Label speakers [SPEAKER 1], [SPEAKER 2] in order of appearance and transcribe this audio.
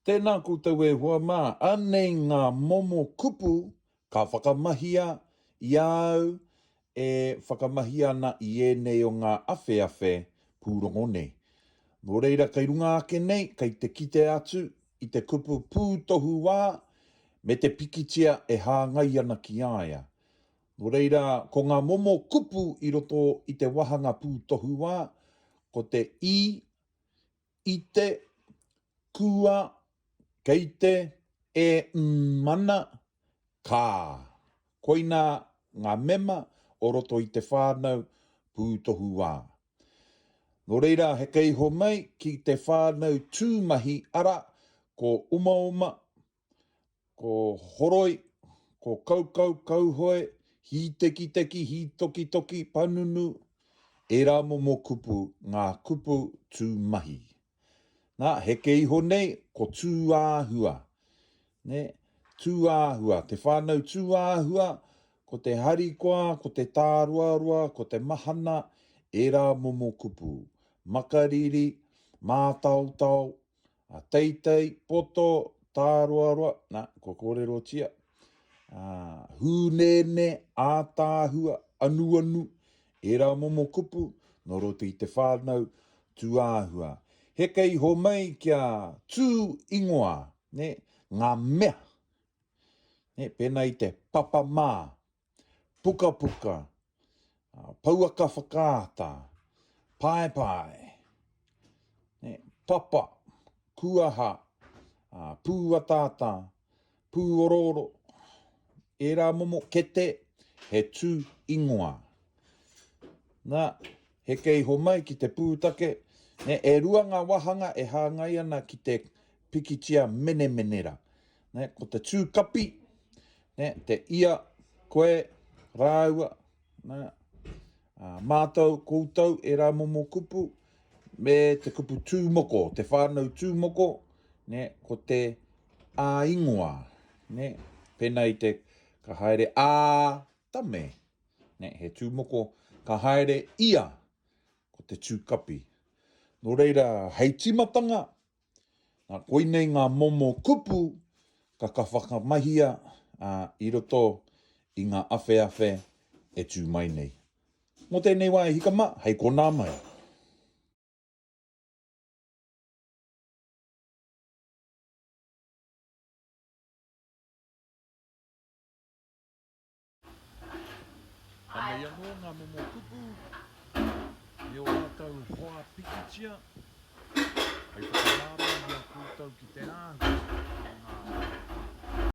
[SPEAKER 1] Tēnā koutou e hoa mā, anei ngā momo kupu ka whakamahia i au e whakamahia na i ēnei o ngā awhe pūrongo nei. Nō reira kei runga ake nei, kei te kite atu i te kupu pūtohu wā, me te pikitia e hāngai ana ki aia. Nō reira, ko ngā momo kupu i roto i te wahanga pūtohu wā, ko te ite, kua, keite, e mana, kā. Koina ngā mema o roto i te whānau pūtohu wā. Nō reira, he kei ho mai ki te whānau tūmahi ara, ko umauma, ko horoi, ko kaukau, kauhoi, hi teki, hi toki, panunu, e rā momo kupu, ngā kupu tūmahi. Nā, he kei ho nei, ko tūāhua. Ne? Tūāhua, te whānau tūāhua, ko te harikoa, ko te tāruarua, ko te mahana, e rā momo kupu. Makariri, mātautau, teitei, poto, tāruarua, nā, ko kōrero tia. Hūnene, ātāhua, anuanu, e rā momo kupu, no roto i te whānau tūāhua. He kei ho mai kia tū ingoa, ne, ngā mea. Ne, pēnā i te papa mā, puka, pauaka whakaata, pai, ne, papa, kuaha, pūatata, pūororo, e rā momo kete, he tū ingoa. Nā, he kei ho mai ki te pūtake, ne, e rua ngā wahanga e hāngai ana ki te pikitia menemenera. Ne, ko te tūkapi, ne, te ia, koe, rāua, ne, mātou, koutou, e rā momo kupu, me te kupu tūmoko, te whānau tūmoko, ne, ko te āingoa, ne, pēnā i te ka haere tame, ne, he tūmoko, ka haere ia, ko te tūkapi. Nō reira, hei timatanga, nā koinei ngā momo kupu, ka whakamahia i roto i ngā awhe e tū mai nei. Mō tēnei wā e hikama, hei kona mai. Ana iango ngā momo kupu, i o rātau hoa pikitia, hei whakamara i a kūtau ki te āngu.